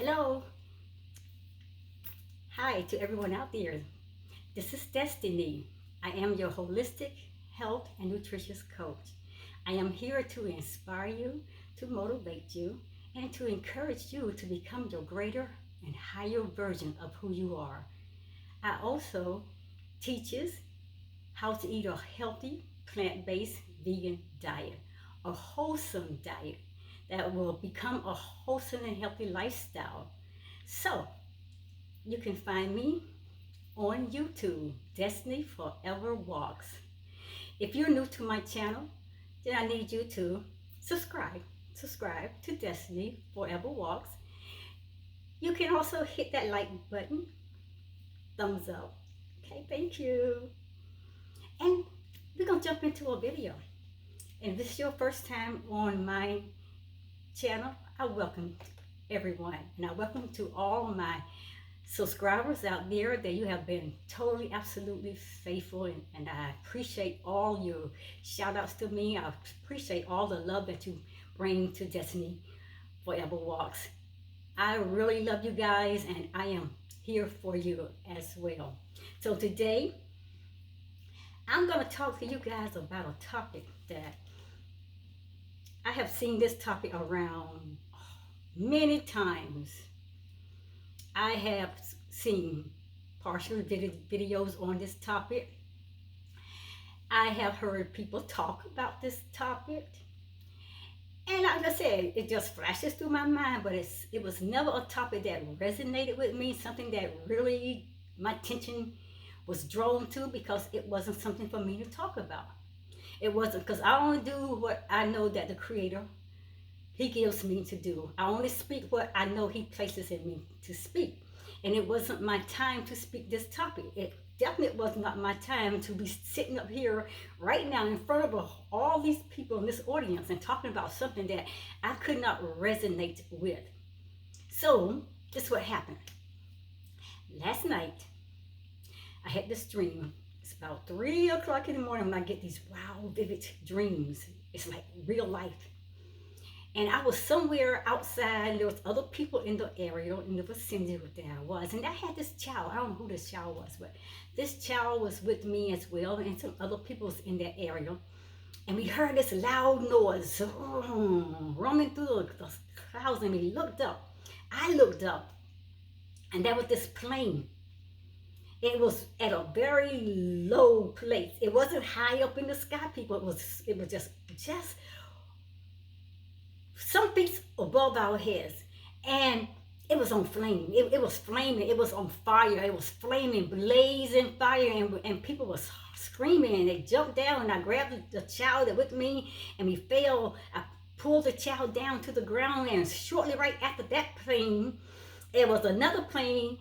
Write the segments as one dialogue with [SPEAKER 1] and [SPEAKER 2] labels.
[SPEAKER 1] Hello. Hi to everyone out there. This is Destiny. I am your holistic health and nutritious coach. I am here to inspire you, to motivate you, and to encourage you to become your greater and higher version of who you are. I also teaches how to eat a healthy, plant-based vegan diet, a wholesome diet that will become a wholesome and healthy lifestyle. So, you can find me on YouTube, Destiny Forever Walks. If you're new to my channel, then I need you to subscribe. Subscribe to Destiny Forever Walks. You can also hit that like button, thumbs up. Okay, thank you. And we're gonna jump into a video. And if this is your first time on my channel, I welcome everyone. And I welcome to all my subscribers out there that you have been totally, absolutely faithful. And I appreciate all your shout outs to me. I appreciate all the love that you bring to Destiny Forever Walks. I really love you guys and I am here for you as well. So today, I'm going to talk to you guys about a topic that I have seen this topic around many times. I have seen partial videos on this topic. I have heard people talk about this topic. And like I said, it just flashes through my mind, but it was never a topic that resonated with me, something that really my attention was drawn to, because it wasn't something for me to talk about. It wasn't, because I only do what I know that the Creator, He gives me to do. I only speak what I know He places in me to speak. And it wasn't my time to speak this topic. It definitely was not my time to be sitting up here right now in front of all these people in this audience and talking about something that I could not resonate with. So, this is what happened. Last night, I had this dream. It's about 3 o'clock in the morning when I get these wild, vivid dreams. It's like real life. And I was somewhere outside, and there was other people in the area, in the vicinity where I was. And I had this child, I don't know who this child was, but this child was with me as well, and some other people was in that area. And we heard this loud noise, roaming through the clouds, and we looked up. I looked up, and there was this plane. It was at a very low place. It wasn't high up in the sky, people. It was just some feet above our heads, and it was on flame. It was flaming. It was on fire. It was flaming, blazing fire, and people was screaming, and they jumped down, and I grabbed the child with me, and we fell. I pulled the child down to the ground, and shortly right after that plane, there was another plane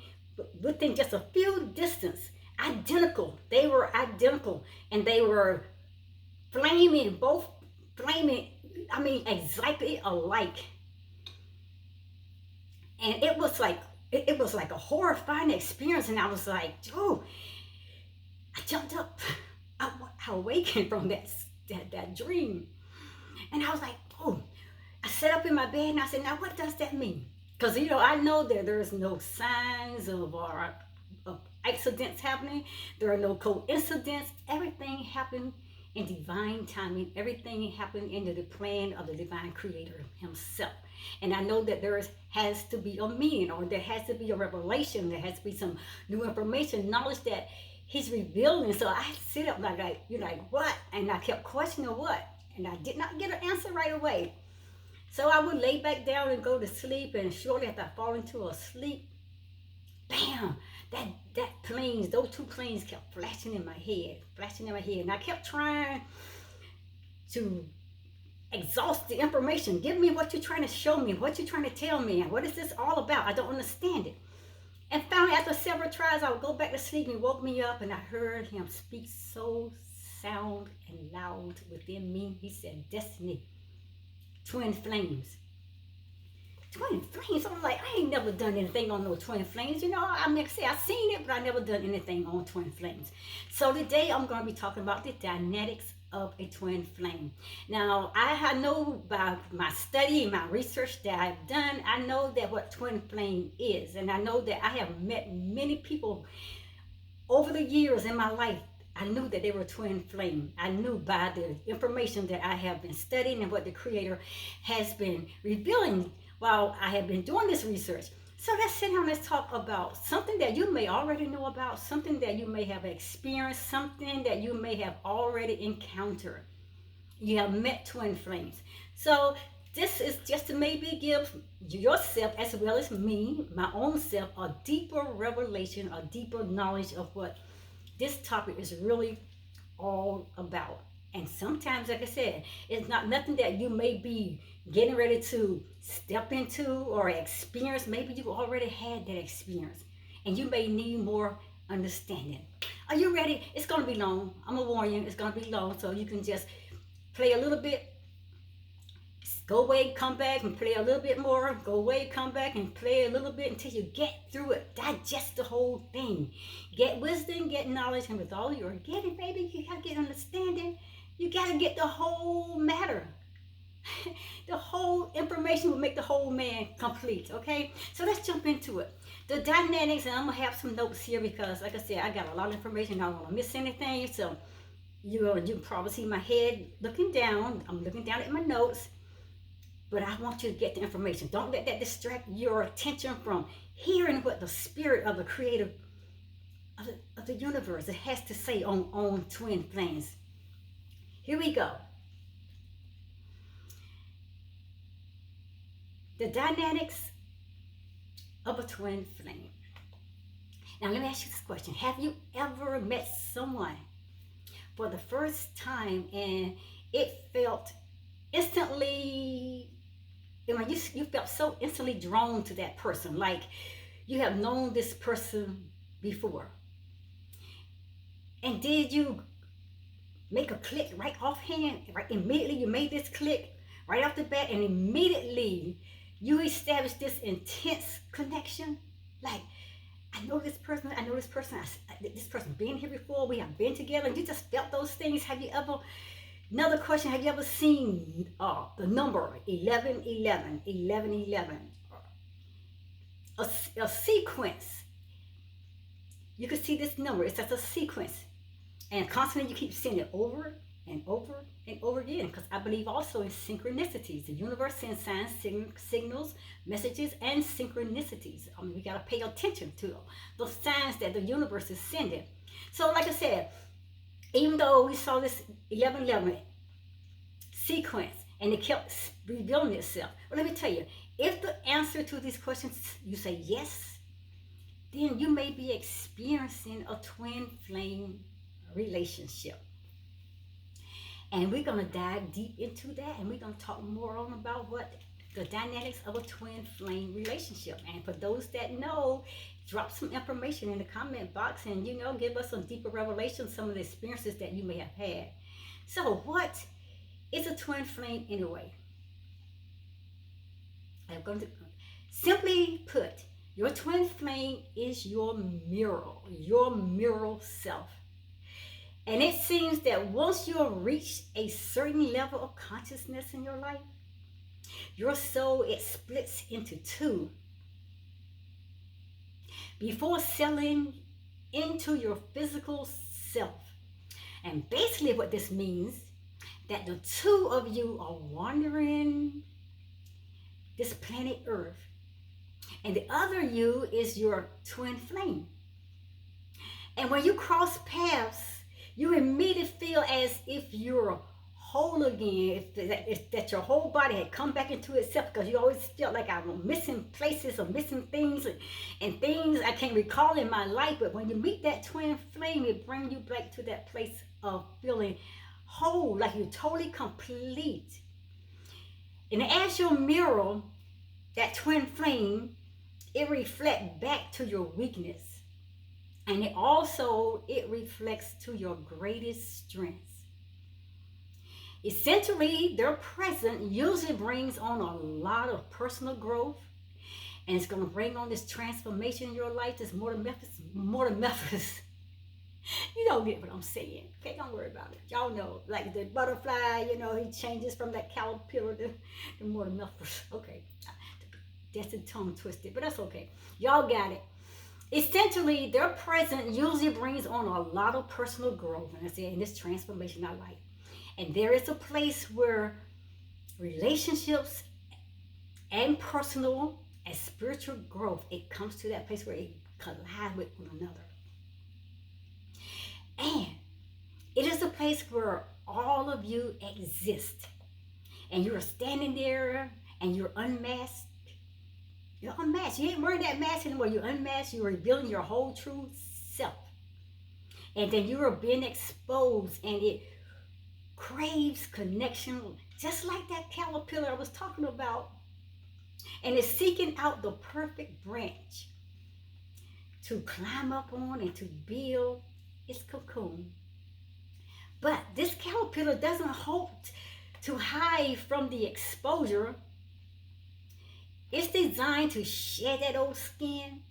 [SPEAKER 1] within just a few distance, identical. They were identical, and they were flaming, both flaming, I mean, exactly alike. And it was like a horrifying experience. And I was like, oh, I jumped up. I awakened from that dream. And I was like, oh, I sat up in my bed and I said, now what does that mean? Because, I know that there's no signs of accidents happening. There are no coincidences. Everything happened in divine timing. Everything happened in the plan of the divine Creator Himself. And I know that has to be a meaning, or there has to be a revelation. There has to be some new information, knowledge that He's revealing. So I sit up like, you're like, what? And I kept questioning what? And I did not get an answer right away. So I would lay back down and go to sleep, and shortly after I fall into a sleep, bam, those two planes kept flashing in my head. And I kept trying to exhaust the information. Give me what you're trying to show me, what you're trying to tell me, and what is this all about? I don't understand it. And finally, after several tries, I would go back to sleep, and He woke me up, and I heard Him speak so sound and loud within me. He said, Destiny, twin flames. Twin flames. I'm like, I ain't never done anything on no twin flames. I mean, I seen it, but I never done anything on twin flames. So today I'm going to be talking about the dynamics of a twin flame. Now, I know by my study and my research that I've done, I know that what twin flame is. And I know that I have met many people over the years in my life. I knew that they were twin flame. I knew by the information that I have been studying and what the Creator has been revealing while I have been doing this research. So let's sit down and let's talk about something that you may already know about, something that you may have experienced, something that you may have already encountered. You have met twin flames. So this is just to maybe give yourself as well as me, my own self, a deeper revelation, a deeper knowledge of what this topic is really all about. And sometimes, like I said, it's not nothing that you may be getting ready to step into or experience. Maybe you already had that experience and you may need more understanding. Are you ready? It's going to be long. I'm going to warn you, it's going to be long, so you can just play a little bit, go away, come back and play a little bit more, go away, come back and play a little bit until you get through it. Digest the whole thing. Get wisdom, get knowledge, and with all you're getting, baby, you got to get understanding. You got to get the whole matter. The whole information will make the whole man complete, okay? So let's jump into it. The dynamics, and I'm going to have some notes here because, like I said, I got a lot of information. I don't want to miss anything, so you probably see my head looking down. I'm looking down at my notes, but I want you to get the information. Don't let that distract your attention from hearing what the spirit of the creator of the universe it has to say on twin flames. Here we go. The dynamics of a twin flame. Now let me ask you this question. Have you ever met someone for the first time and it felt instantly, you felt so instantly drawn to that person, like you have known this person before? And did you make a click right offhand, right immediately? You made this click right off the bat and immediately you established this intense connection? Like, I know this person, this person been here before, we have been together, and you just felt those things. Have you ever, another question, have you ever seen the number 1111, 1111? A sequence. You can see this number, it's just a sequence. And constantly you keep seeing it over and over and over again, because I believe also in synchronicities. The universe sends signs, signals, messages, and synchronicities. We got to pay attention to those signs that the universe is sending. So like I said, even though we saw this 1111 sequence and it kept revealing itself, well, let me tell you, if the answer to these questions, you say yes, then you may be experiencing a twin flame relationship. And we're going to dive deep into that, and we're going to talk more on about what the dynamics of a twin flame relationship. And for those that know, drop some information in the comment box and, give us some deeper revelation, some of the experiences that you may have had. So what is a twin flame anyway? I'm going to simply put, your twin flame is your mirror self. And it seems that once you reach a certain level of consciousness in your life, your soul, it splits into two before settling into your physical self. And basically what this means, that the two of you are wandering this planet Earth, and the other you is your twin flame. And when you cross paths, you immediately feel as if you're whole again, if that your whole body had come back into itself, because you always felt like I'm missing places or missing things and things I can't recall in my life. But when you meet that twin flame, it brings you back to that place of feeling whole, like you're totally complete. And as your mirror, that twin flame, it reflects back to your weakness. And it reflects to your greatest strengths. Essentially, their presence usually brings on a lot of personal growth, and it's going to bring on this transformation in your life, this metamorphosis You don't get what I'm saying. Okay, don't worry about it. Y'all know, like the butterfly, he changes from that caterpillar to the metamorphosis. Okay, that's a tongue twisted, but that's okay. Y'all got it. Essentially, their presence usually brings on a lot of personal growth, and I say in this transformation I like. And there is a place where relationships and personal and spiritual growth, it comes to that place where it collide with one another. And it is a place where all of you exist. And you're standing there and you're unmasked. You're unmasked. You ain't wearing that mask anymore. You're unmasked. You're revealing your whole true self. And then you are being exposed, and it craves connection, just like that caterpillar I was talking about. And it's seeking out the perfect branch to climb up on and to build its cocoon. But this caterpillar doesn't hope to hide from the exposure. It's designed to shed that old skin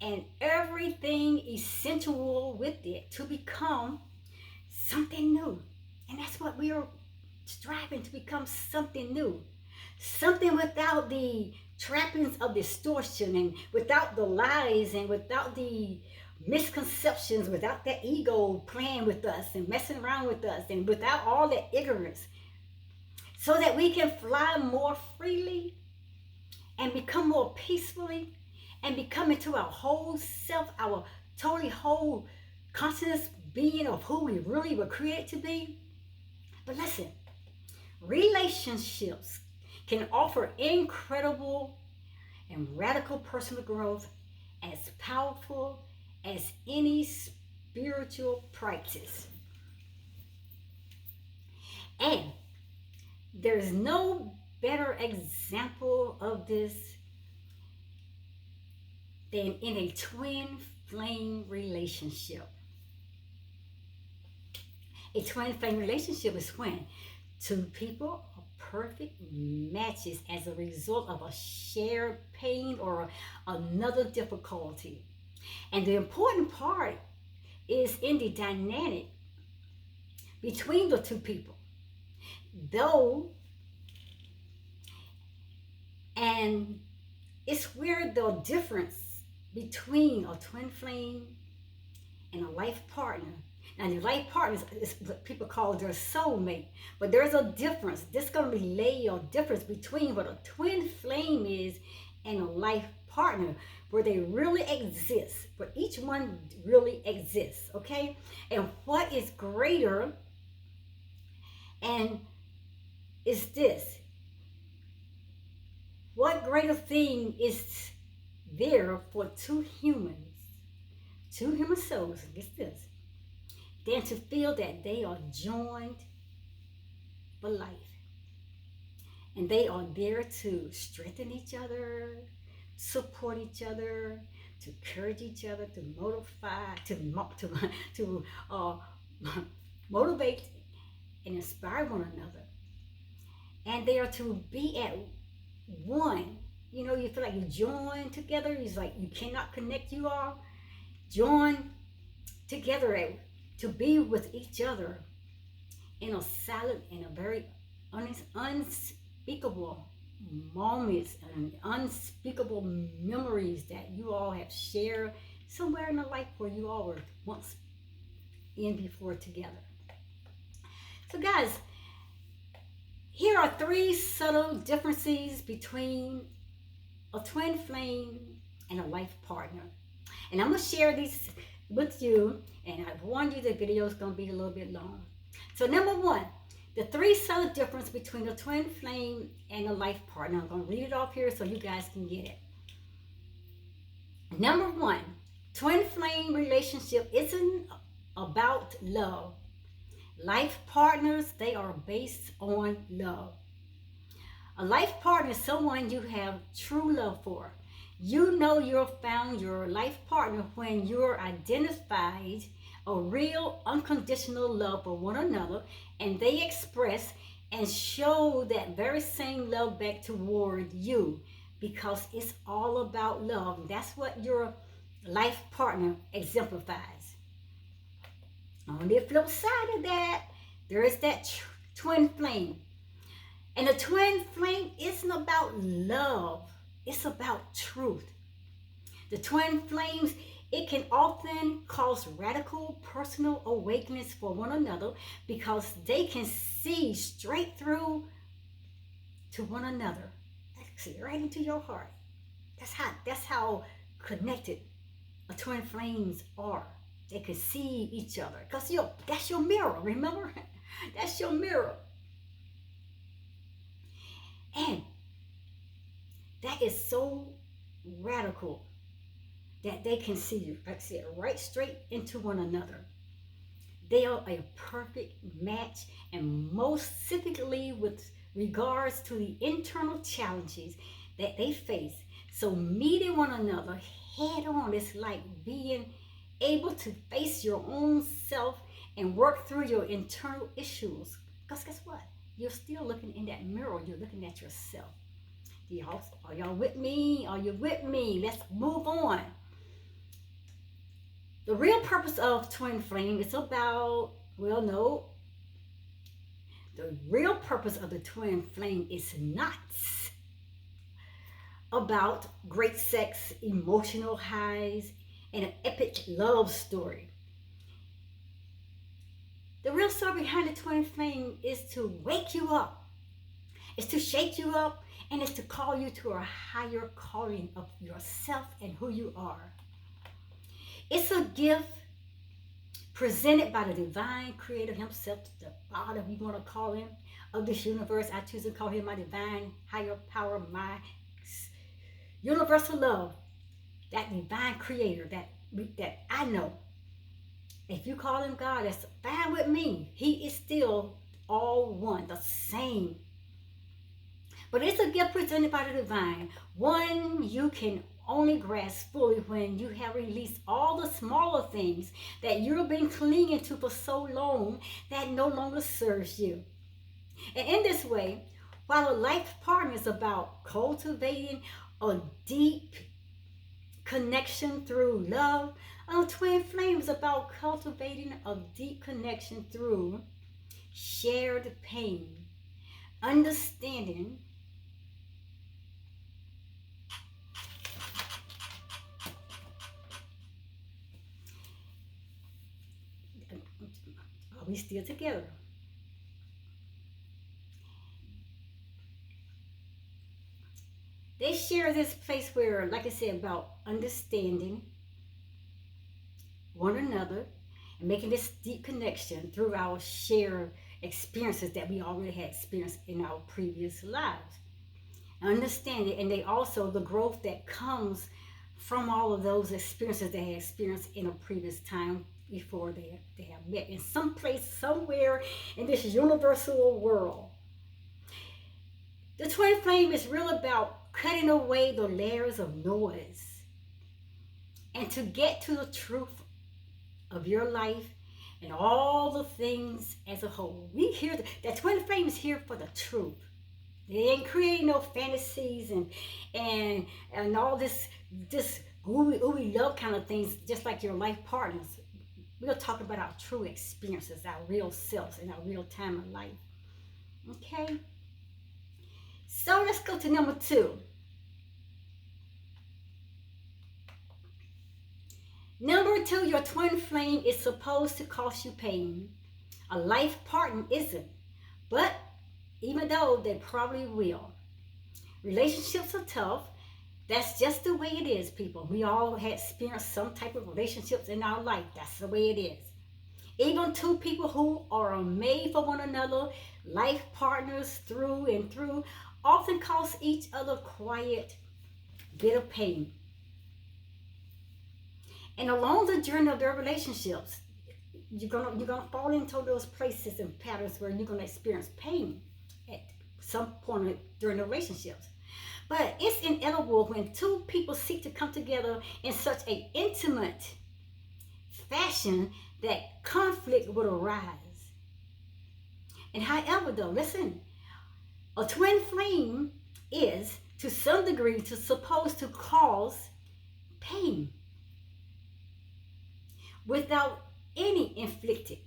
[SPEAKER 1] and everything essential with it to become something new. And that's what we are striving to become, something new. Something without the trappings of distortion, and without the lies, and without the misconceptions, without that ego playing with us and messing around with us, and without all that ignorance, so that we can fly more freely and become more peacefully and become into our whole self, our totally whole consciousness being of who we really were created to be. But listen, relationships can offer incredible and radical personal growth, as powerful as any spiritual practice. And there's no better example of this than in a twin flame relationship. A twin flame relationship is when two people are perfect matches as a result of a shared pain or another difficulty. And the important part is in the dynamic between the two people. And it's where the difference between a twin flame and a life partner. Now, the life partner is what people call their soulmate, but there's a difference. This is going to relay a difference between what a twin flame is and a life partner, where they really exist, where each one really exists, okay? And what is greater and is this? What greater thing is there for two human souls, get this, than to feel that they are joined for life. And they are there to strengthen each other, support each other, to encourage each other, to motivate and inspire one another. And they are to be at one. You know, you feel like you join together. It's like you cannot connect. You are joined together to be with each other in a silent and a very unspeakable moments and unspeakable memories that you all have shared somewhere in the life where you all were once in before together. So guys, here are 3 subtle differences between a twin flame and a life partner. And I'm going to share these with you, and I've warned you the video is going to be a little bit long. So number 1, the 3 subtle difference between a twin flame and a life partner. I'm going to read it off here so you guys can get it. Number 1, twin flame relationship isn't about love. Life partners, they are based on love. A life partner is someone you have true love for. You know you've found your life partner when you're identified a real unconditional love for one another, and they express and show that very same love back toward you, because it's all about love. That's what your life partner exemplifies. On the flip side of that, there is that twin flame. And the twin flame isn't about love, it's about truth. The twin flames, it can often cause radical personal awakenings for one another because they can see straight through to one another. See right into your heart. That's how connected a twin flames are. They can see each other. Because that's your mirror, remember? That's your mirror. And that is so radical that they can see you, like I said, right straight into one another. They are a perfect match, and most specifically with regards to the internal challenges that they face. So meeting one another head on is like being able to face your own self and work through your internal issues. Because guess what? You're still looking in that mirror. You're looking at yourself. Are y'all with me? Are you with me? Let's move on. The real purpose of twin flame is about, well, no. The real purpose of the twin flame is not about great sex, emotional highs, and an epic love story. The real story behind the twin flame is to wake you up, is to shake you up, and is to call you to a higher calling of yourself and who you are. It's a gift presented by the divine creator himself, the Father, we want to call him, of this universe. I choose to call him my divine higher power, my universal love, that divine creator that I know. If you call him God, that's fine with me. He is still all one, the same. But it's a gift presented by the divine, one you can only grasp fully when you have released all the smaller things that you've been clinging to for so long that no longer serves you. And in this way, while a life partner is about cultivating a deep connection through love, a twin flame is about cultivating a deep connection through shared pain, understanding, are we still together? They share this place where, like I said, about understanding one another and making this deep connection through our shared experiences that we already had experienced in our previous lives. Understanding, and they also, the growth that comes from all of those experiences they had experienced in a previous time before they have met in some place, somewhere in this universal world. The twin flame is real about cutting away the layers of noise and to get to the truth of your life and all the things as a whole. We hear that twin flame is here for the truth. They ain't creating no fantasies and all this ooey love kind of things, just like your life partners. We'll talk about our true experiences, our real selves, and our real time of life. Okay? So let's go to number 2. Number 2, your twin flame is supposed to cause you pain. A life partner isn't. But even though they probably will. Relationships are tough. That's just the way it is, people. We all have experienced some type of relationships in our life. That's the way it is. Even two people who are made for one another, life partners through and through, often cause each other quiet, bitter pain. And along the journey of their relationships, you're gonna fall into those places and patterns where you're gonna experience pain at some point during the relationships. But it's inevitable when two people seek to come together in such an intimate fashion that conflict would arise. And however, though, listen, a twin flame is to some degree supposed to cause pain without any inflicted,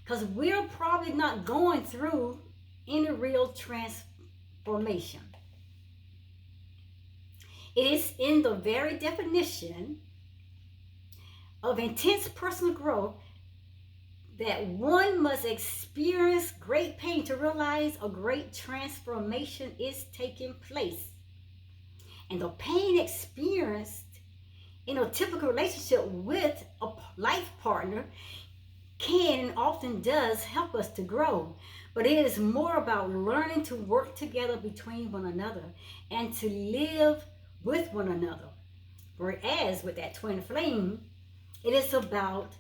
[SPEAKER 1] because we're probably not going through any real transformation. It is in the very definition of intense personal growth that one must experience great pain to realize a great transformation is taking place. And the pain experienced in a typical relationship with a life partner can and often does help us to grow. But it is more about learning to work together between one another and to live with one another. Whereas with that twin flame, it is about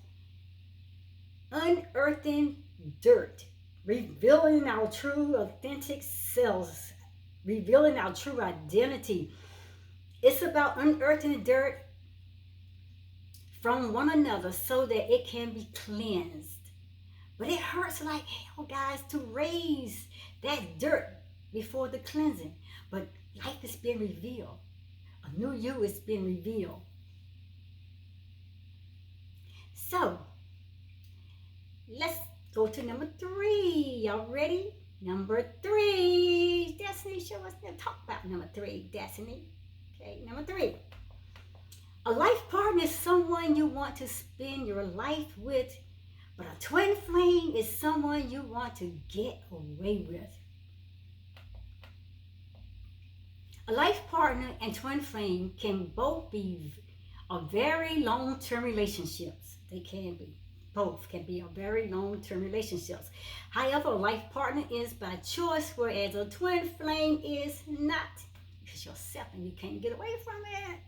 [SPEAKER 1] unearthing dirt, revealing our true authentic selves, revealing our true identity. It's about unearthing dirt from one another so that it can be cleansed. But it hurts like hell, guys, to raise that dirt before the cleansing. But life is being revealed. A new you is being revealed. So, let's go to number 3. Y'all ready? Number 3. Destiny, show us. Talk about number 3, Destiny. Okay, number 3. A life partner is someone you want to spend your life with, but a twin flame is someone you want to get away with. A life partner and twin flame can both be a very long-term relationships. They can be. Both can be a very long-term relationships. However, a life partner is by choice, whereas a twin flame is not. It's yourself and you can't get away from it.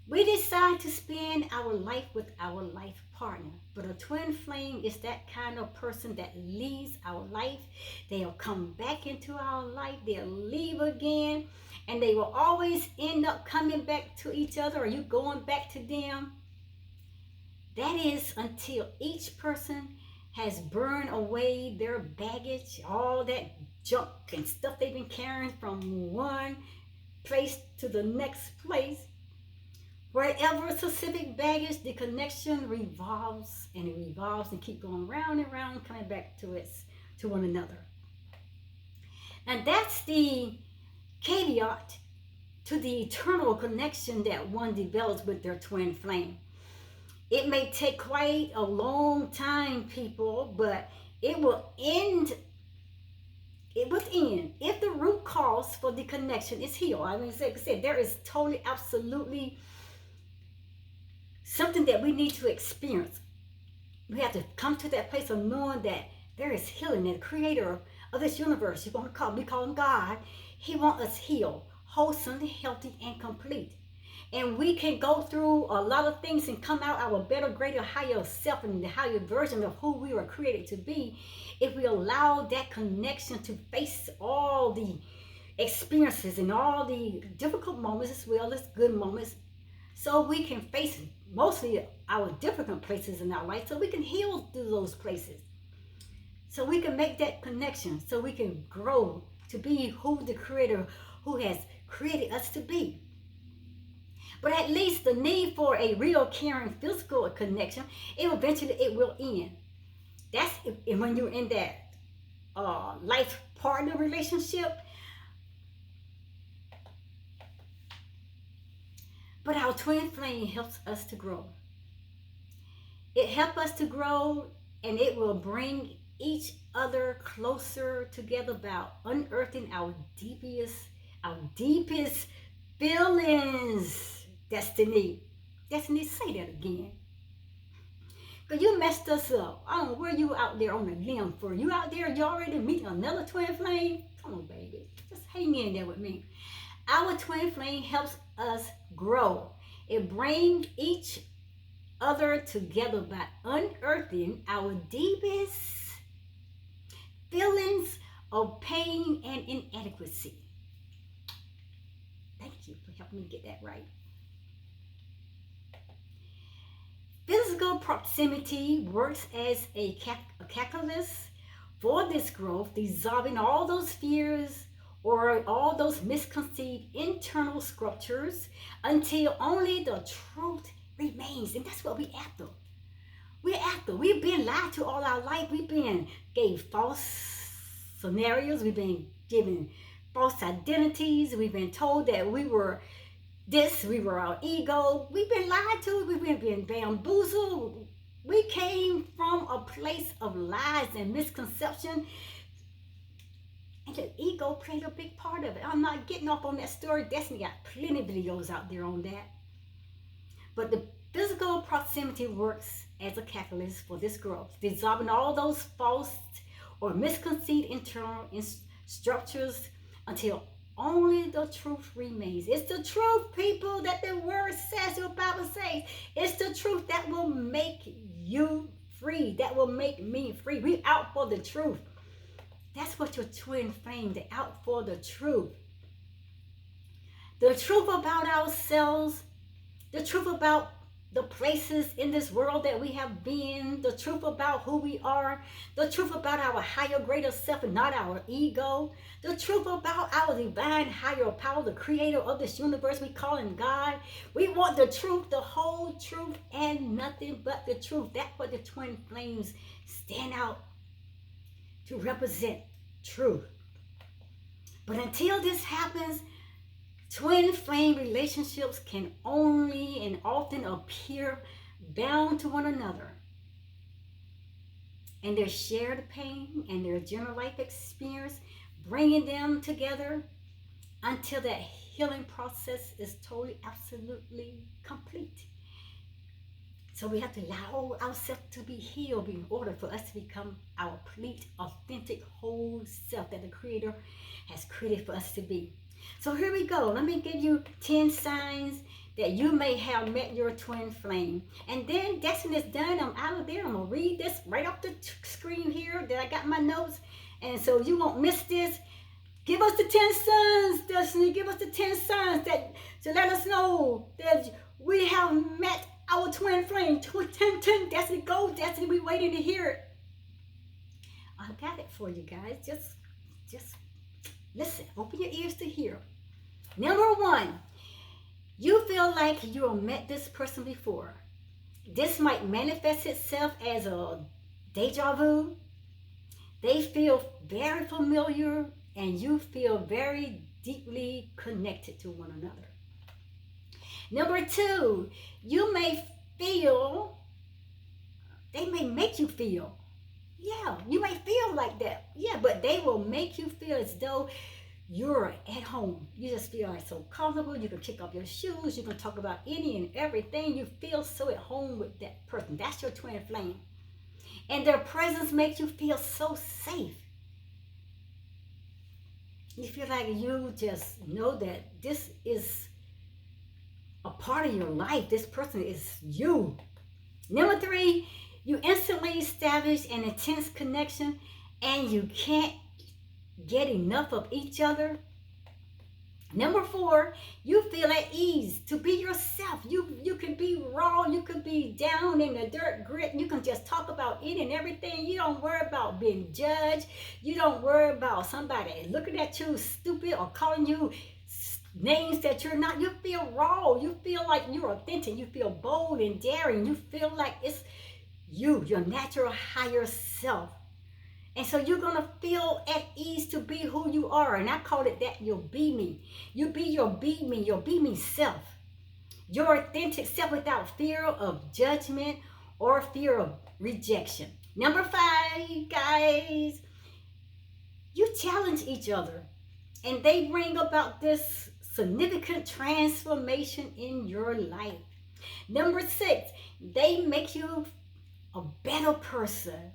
[SPEAKER 1] We decide to spend our life with our life partner, but a twin flame is that kind of person that leaves our life. They'll come back into our life, they'll leave again, and they will always end up coming back to each other or you going back to them. That is until each person has burned away their baggage, all that junk and stuff they've been carrying from one place to the next place. Wherever specific baggage, the connection revolves and it revolves and keep going round and round, coming back to one another. And that's the caveat to the eternal connection that one develops with their twin flame. It may take quite a long time, people, but it will end. It will end if the root cause for the connection is healed. I mean, like I said, there is totally, absolutely something that we need to experience. We have to come to that place of knowing that there is healing, and the creator of this universe, we call him God. He wants us healed, wholesome, healthy, and complete. And we can go through a lot of things and come out our better, greater, higher self and the higher version of who we were created to be if we allow that connection to face all the experiences and all the difficult moments as well as good moments, so we can face mostly our difficult places in our life, so we can heal through those places, so we can make that connection, so we can grow to be who the creator who has created us to be. But at least the need for a real caring physical connection, it will end. That's when you're in that life partner relationship. But our twin flame helps us to grow. It helps us to grow, and it will bring each other closer together by unearthing our deepest feelings. Destiny, say that again. Because you messed us up. I don't know where you out there on the limb for. You out there, you already meeting another twin flame? Come on, baby. Just hang in there with me. Our twin flame helps us grow. It brings each other together by unearthing our deepest feelings of pain and inadequacy. Thank you for helping me get that right. Physical proximity works as a catalyst for this growth, dissolving all those fears or all those misconceived internal sculptures until only the truth remains. And that's what we after. We're actors. We've been lied to all our life. We've been gave false scenarios. We've been given false identities. We've been told that we were this, we were our ego. We've been lied to. We've been bamboozled. We came from a place of lies and misconception. And the ego played a big part of it. I'm not getting off on that story. Destiny got plenty of videos out there on that. But the physical proximity works as a catalyst for this growth, dissolving all those false or misconceived internal structures until only the truth remains. It's the truth, people, that the word says, the Bible says. It's the truth that will make you free, that will make me free. We out for the truth. That's what your twin flame, they're out for the truth. The truth about ourselves, the truth about the places in this world that we have been, the truth about who we are, the truth about our higher, greater self and not our ego, the truth about our divine higher power, the creator of this universe, we call him God. We want the truth, the whole truth, and nothing but the truth. That's what the twin flames stand out to represent, truth. But until this happens, twin flame relationships can only and often appear bound to one another and their shared pain and their general life experience, bringing them together until that healing process is totally, absolutely complete. So we have to allow ourselves to be healed in order for us to become our complete, authentic, whole self that the Creator has created for us to be. So here we go. Let me give you 10 signs that you may have met your twin flame. And then Destiny is done. I'm out of there. I'm going to read this right off the screen here that I got my notes. And so you won't miss this. Give us the 10 signs, Destiny. Give us the 10 signs that to let us know that we have met our twin flame. 10, Destiny, go, Destiny. We waiting to hear it. I got it for you guys. Just listen. Open your ears to hear. Number 1, you feel like you have met this person before. This might manifest itself as a deja vu. They feel very familiar and you feel very deeply connected to one another. Number 2, you may feel, they may make you feel. Yeah, you may feel like that. Yeah, but they will make you feel as though you're at home. You just feel like so comfortable. You can kick off your shoes. You can talk about any and everything. You feel so at home with that person. That's your twin flame. And their presence makes you feel so safe. You feel like you just know that this is a part of your life. This person is you. Number 3, you instantly establish an intense connection and you can't get enough of each other. Number 4, you feel at ease to be yourself. You can be raw. You can be down in the dirt, grit. You can just talk about any and everything. You don't worry about being judged. You don't worry about somebody looking at you stupid or calling you names that you're not. You feel raw. You feel like you're authentic. You feel bold and daring. You feel like it's you, your natural higher self. And so you're going to feel at ease to be who you are. And I call it that, your be me. You be your be me self. Your authentic self without fear of judgment or fear of rejection. Number 5, guys, you challenge each other. And they bring about this significant transformation in your life. Number 6, they make you a better person.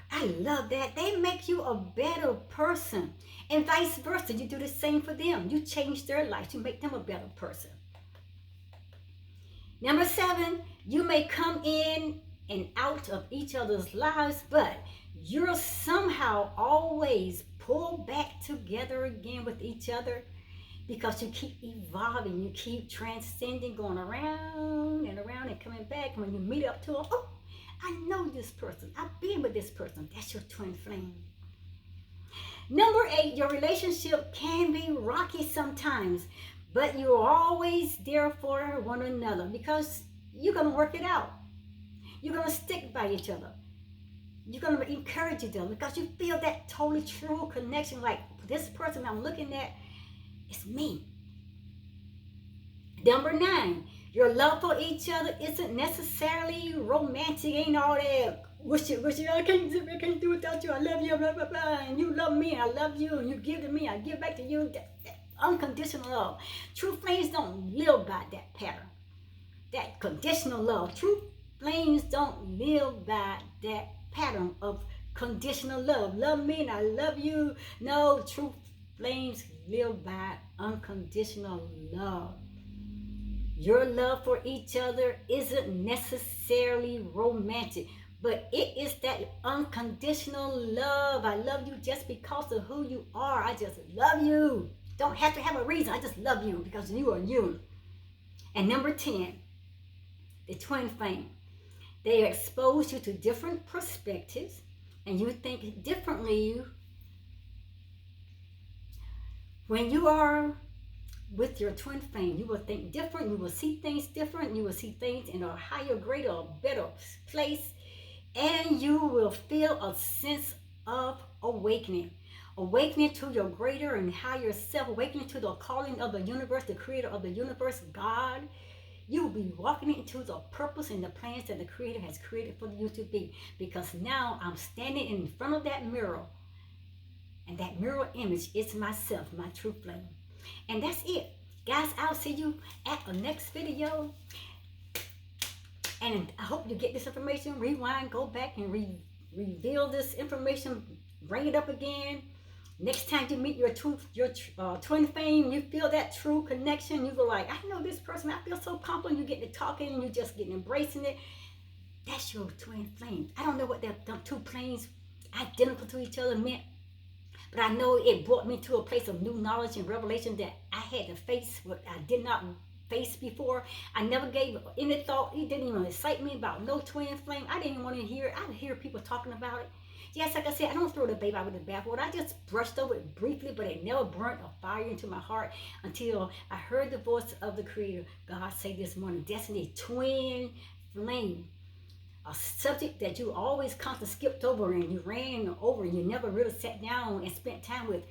[SPEAKER 1] I love that. They make you a better person. And vice versa. You do the same for them. You change their life. You make them a better person. Number 7, you may come in and out of each other's lives, but you're somehow always pulled back together again with each other because you keep evolving. You keep transcending, going around and coming back. When you meet up to them, oh, I know this person. I've been with this person. That's your twin flame. Number 8, your relationship can be rocky sometimes, but you're always there for one another because you're going to work it out. You're going to stick by each other. You're going to encourage each other because you feel that totally true connection. Like, this person I'm looking at, it's me. Number 9, your love for each other isn't necessarily romantic. Ain't all that wish you, I can't do without you. I love you, blah, blah, blah. And you love me, I love you. And you give to me, I give back to you. That unconditional love. True flames don't live by that pattern. That conditional love. True flames don't live by that pattern of conditional love. Love me and I love you. No, true flames live by unconditional love. Your love for each other isn't necessarily romantic, but it is that unconditional love. I love you just because of who you are. I just love you. Don't have to have a reason. I just love you because you are you. And number 10, the twin flame. They expose you to different perspectives, and you think differently. When you are with your twin flame, you will think different. You will see things different. You will see things in a higher, greater, or better place, and you will feel a sense of awakening. Awakening to your greater and higher self, awakening to the calling of the universe, the creator of the universe, God. You will be walking into the purpose and the plans that the Creator has created for you to be. Because now I'm standing in front of that mirror. And that mirror image is myself, my true flame. And that's it. Guys, I'll see you at the next video. And I hope you get this information. Rewind, go back and reveal this information. Bring it up again. Next time you meet your twin flame, you feel that true connection. You go like, I know this person. I feel so comfortable. You get to talking and you just get embracing it. That's your twin flame. I don't know what them two planes identical to each other meant, but I know it brought me to a place of new knowledge and revelation that I had to face what I did not face before. I never gave any thought. It didn't even excite me about no twin flame. I didn't even want to hear. I hear people talking about it. Yes, like I said, I don't throw the baby out with the bathwater. I just brushed over it briefly, but it never burnt a fire into my heart until I heard the voice of the Creator, God, say this morning, Destiny, twin flame. A subject that you always constantly skipped over and you ran over and you never really sat down and spent time with.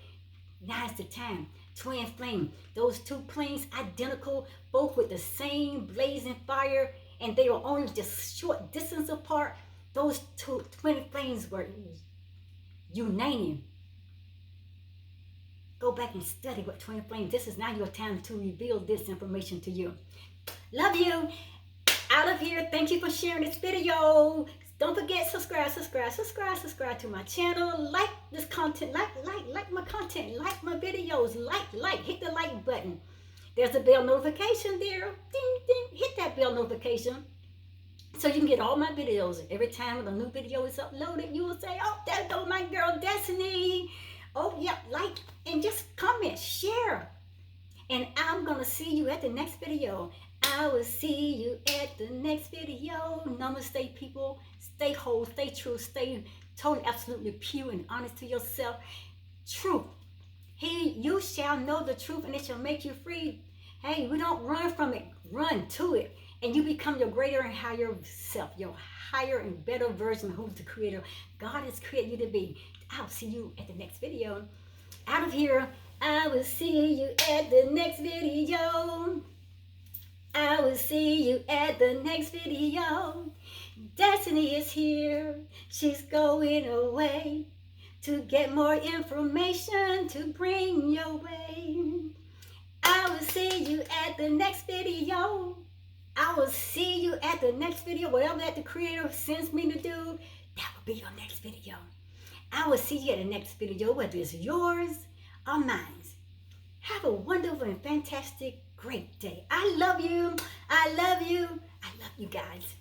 [SPEAKER 1] Now is the time. Twin flame. Those two planes identical, both with the same blazing fire, and they were only just short distance apart. Those two twin flames were uniting. Go back and study what twin flames. This is now your time to reveal this information to you. Love you. Out of here. Thank you for sharing this video. Don't forget, subscribe to my channel. Like this content. Like my content. Like my videos. Hit the like button. There's a bell notification there. Ding, ding. Hit that bell notification. So you can get all my videos. Every time a new video is uploaded, you will say, oh, there goes my girl Destiny. Oh, yeah, like and just comment, share. And I'm going to see you at the next video. I will see you at the next video. Namaste, people. Stay whole, stay true, stay totally, absolutely pure and honest to yourself. Truth. You shall know the truth and it shall make you free. Hey, we don't run from it. Run to it. And you become your greater and higher self, your higher and better version of who the Creator God has created you to be. I'll see you at the next video. Out of here. I will see you at the next video. I will see you at the next video. Destiny is here. She's going away to get more information to bring your way. I will see you at the next video. I will see you at the next video. Whatever that the Creator sends me to do, that will be your next video. I will see you at the next video, whether it's yours or mine. Have a wonderful and fantastic, great day. I love you. I love you. I love you guys.